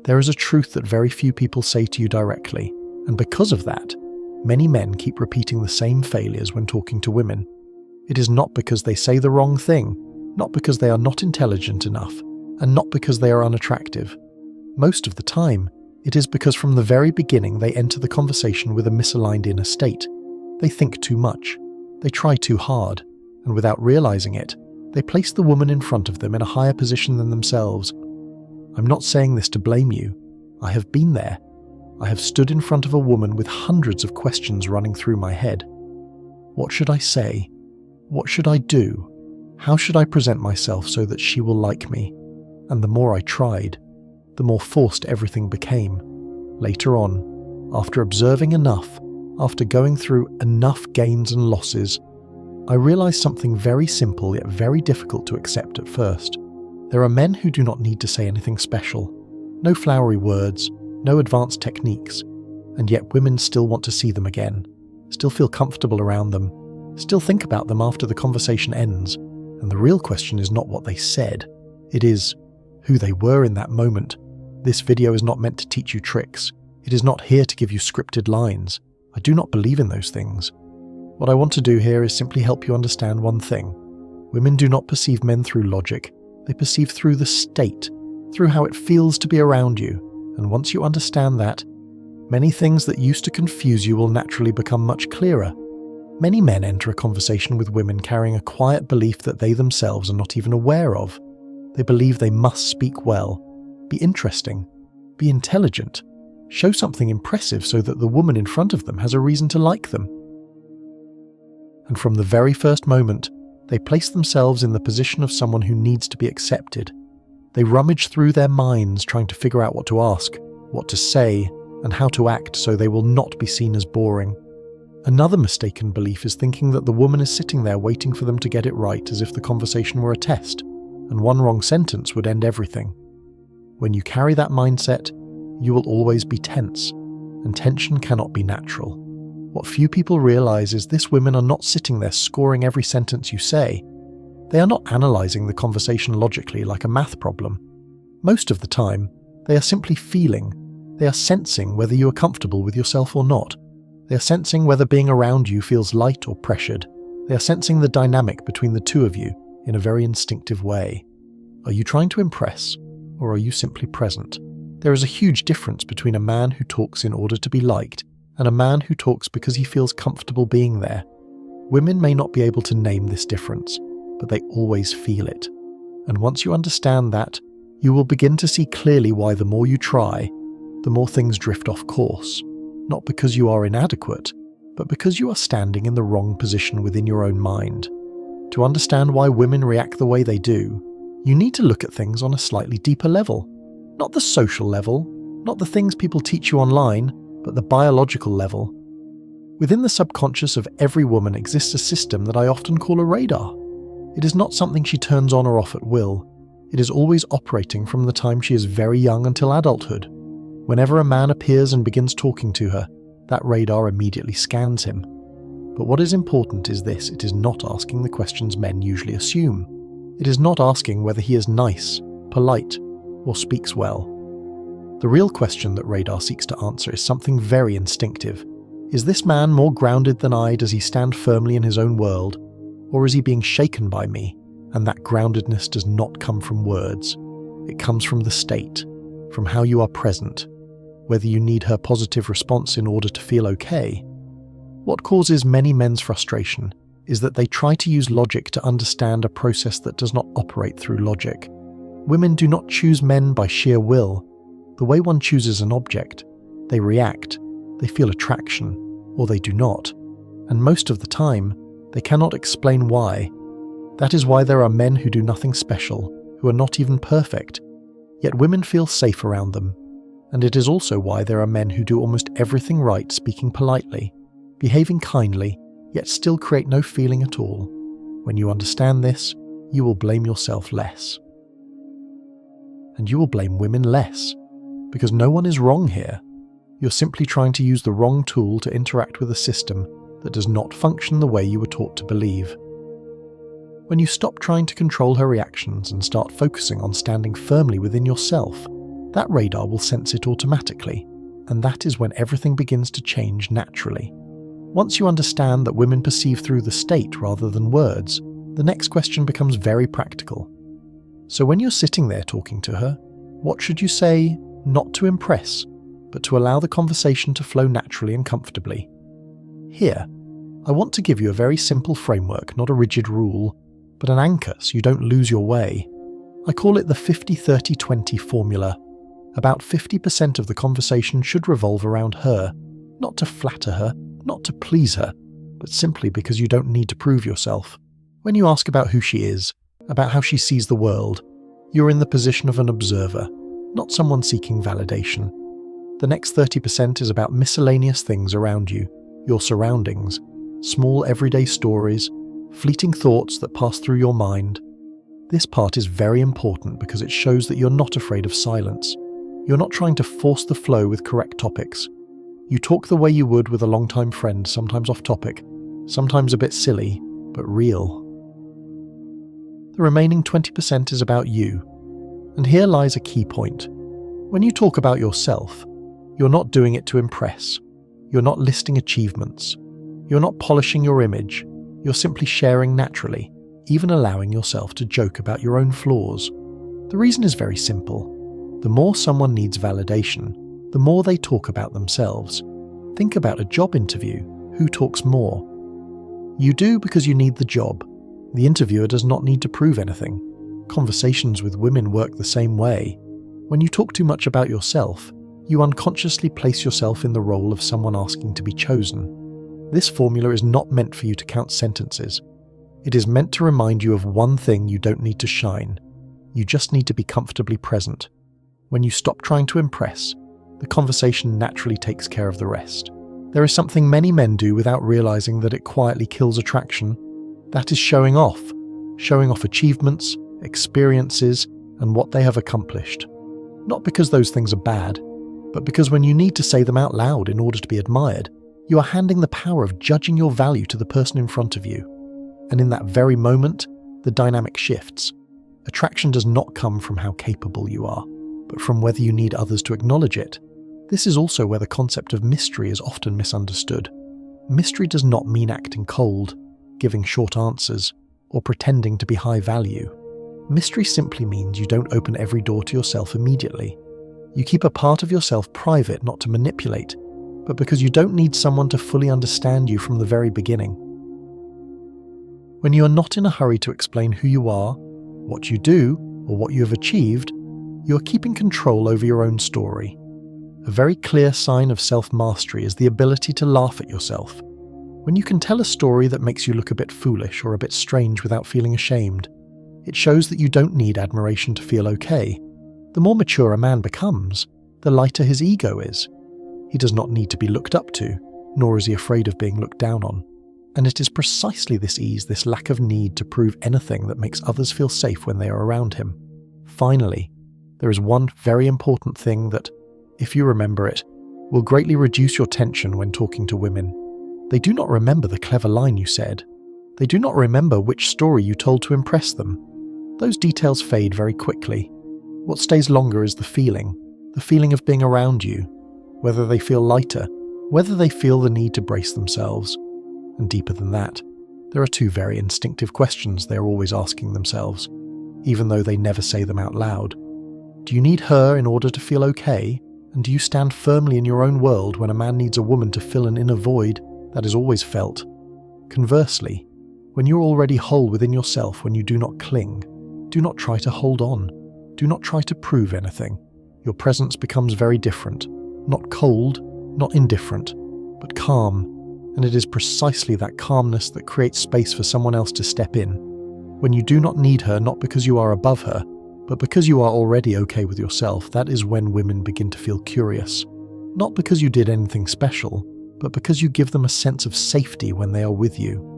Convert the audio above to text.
There is a truth that very few people say to you directly, and because of that, many men keep repeating the same failures when talking to women. It is not because they say the wrong thing, not because they are not intelligent enough, and not because they are unattractive. Most of the time, it is because from the very beginning they enter the conversation with a misaligned inner state. They think too much, they try too hard, and without realizing it, they place the woman in front of them in a higher position than themselves. I'm not saying this to blame you. I have been there. I have stood in front of a woman with hundreds of questions running through my head. What should I say? What should I do? How should I present myself so that she will like me? And the more I tried, the more forced everything became. Later on, after observing enough, after going through enough gains and losses, I realized something very simple yet very difficult to accept at first. There are men who do not need to say anything special. No flowery words, no advanced techniques, and yet women still want to see them again, still feel comfortable around them, still think about them after the conversation ends. And the real question is not what they said, it is who they were in that moment. This video is not meant to teach you tricks. It is not here to give you scripted lines. I do not believe in those things. What I want to do here is simply help you understand one thing. Women do not perceive men through logic. They perceive through the state, through how it feels to be around you. And once you understand that, many things that used to confuse you will naturally become much clearer. Many men enter a conversation with women carrying a quiet belief that they themselves are not even aware of. They believe they must speak well, be interesting, be intelligent, show something impressive so that the woman in front of them has a reason to like them. And from the very first moment, they place themselves in the position of someone who needs to be accepted. They rummage through their minds trying to figure out what to ask, what to say, and how to act so they will not be seen as boring. Another mistaken belief is thinking that the woman is sitting there waiting for them to get it right as if the conversation were a test, and one wrong sentence would end everything. When you carry that mindset, you will always be tense, and tension cannot be natural. What few people realize is these women are not sitting there scoring every sentence you say. They are not analyzing the conversation logically like a math problem. Most of the time, they are simply feeling. They are sensing whether you are comfortable with yourself or not. They are sensing whether being around you feels light or pressured. They are sensing the dynamic between the two of you in a very instinctive way. Are you trying to impress, or are you simply present? There is a huge difference between a man who talks in order to be liked and a man who talks because he feels comfortable being there. Women may not be able to name this difference, but they always feel it. And once you understand that, you will begin to see clearly why the more you try, the more things drift off course. Not because you are inadequate, but because you are standing in the wrong position within your own mind. To understand why women react the way they do, you need to look at things on a slightly deeper level. Not the social level, not the things people teach you online, but the biological level. Within the subconscious of every woman exists a system that I often call a radar. It is not something she turns on or off at will. It is always operating from the time she is very young until adulthood. Whenever a man appears and begins talking to her, that radar immediately scans him. But what is important is this: it is not asking the questions men usually assume. It is not asking whether he is nice, polite, or speaks well. The real question that radar seeks to answer is something very instinctive. Is this man more grounded than I? Does he stand firmly in his own world? Or is he being shaken by me? And that groundedness does not come from words. It comes from the state, from how you are present, whether you need her positive response in order to feel okay. What causes many men's frustration is that they try to use logic to understand a process that does not operate through logic. Women do not choose men by sheer will. The way one chooses an object, they react, they feel attraction, or they do not. And most of the time, they cannot explain why. That is why there are men who do nothing special, who are not even perfect, yet women feel safe around them. And it is also why there are men who do almost everything right, speaking politely, behaving kindly, yet still create no feeling at all. When you understand this, you will blame yourself less. And you will blame women less, because no one is wrong here. You're simply trying to use the wrong tool to interact with a system that does not function the way you were taught to believe. When you stop trying to control her reactions and start focusing on standing firmly within yourself, that radar will sense it automatically, and that is when everything begins to change naturally. Once you understand that women perceive through the state rather than words, the next question becomes very practical. So when you're sitting there talking to her, what should you say, not to impress, but to allow the conversation to flow naturally and comfortably? Here, I want to give you a very simple framework, not a rigid rule, but an anchor so you don't lose your way. I call it the 50-30-20 formula. About 50% of the conversation should revolve around her, not to flatter her, not to please her, but simply because you don't need to prove yourself. When you ask about who she is, about how she sees the world, you're in the position of an observer, not someone seeking validation. The next 30% is about miscellaneous things around you, your surroundings, small everyday stories, fleeting thoughts that pass through your mind. This part is very important because it shows that you're not afraid of silence. You're not trying to force the flow with correct topics. You talk the way you would with a longtime friend, sometimes off topic, sometimes a bit silly, but real. The remaining 20% is about you. And here lies a key point. When you talk about yourself, you're not doing it to impress. You're not listing achievements. You're not polishing your image. You're simply sharing naturally, even allowing yourself to joke about your own flaws. The reason is very simple. The more someone needs validation, the more they talk about themselves. Think about a job interview. Who talks more? You do because you need the job. The interviewer does not need to prove anything. Conversations with women work the same way. When you talk too much about yourself, you unconsciously place yourself in the role of someone asking to be chosen. This formula is not meant for you to count sentences. It is meant to remind you of one thing: you don't need to shine. You just need to be comfortably present. When you stop trying to impress, the conversation naturally takes care of the rest. There is something many men do without realizing that it quietly kills attraction. That is showing off achievements, experiences, and what they have accomplished. Not because those things are bad, but because when you need to say them out loud in order to be admired, you are handing the power of judging your value to the person in front of you. And in that very moment, the dynamic shifts. Attraction does not come from how capable you are, but from whether you need others to acknowledge it. This is also where the concept of mystery is often misunderstood. Mystery does not mean acting cold, giving short answers, or pretending to be high value. Mystery simply means you don't open every door to yourself immediately. You keep a part of yourself private, not to manipulate, but because you don't need someone to fully understand you from the very beginning. When you are not in a hurry to explain who you are, what you do, or what you have achieved, you are keeping control over your own story. A very clear sign of self-mastery is the ability to laugh at yourself. When you can tell a story that makes you look a bit foolish or a bit strange without feeling ashamed, it shows that you don't need admiration to feel okay. The more mature a man becomes, the lighter his ego is. He does not need to be looked up to, nor is he afraid of being looked down on. And it is precisely this ease, this lack of need to prove anything, that makes others feel safe when they are around him. Finally, there is one very important thing that, if you remember it, will greatly reduce your tension when talking to women. They do not remember the clever line you said. They do not remember which story you told to impress them. Those details fade very quickly. What stays longer is the feeling of being around you, whether they feel lighter, whether they feel the need to brace themselves. And deeper than that, there are two very instinctive questions they are always asking themselves, even though they never say them out loud. Do you need her in order to feel okay? And do you stand firmly in your own world when a man needs a woman to fill an inner void that is always felt? Conversely, when you're already whole within yourself, when you do not cling, do not try to hold on, do not try to prove anything. Your presence becomes very different, not cold, not indifferent, but calm. And it is precisely that calmness that creates space for someone else to step in. When you do not need her, not because you are above her, but because you are already okay with yourself, that is when women begin to feel curious. Not because you did anything special, but because you give them a sense of safety when they are with you.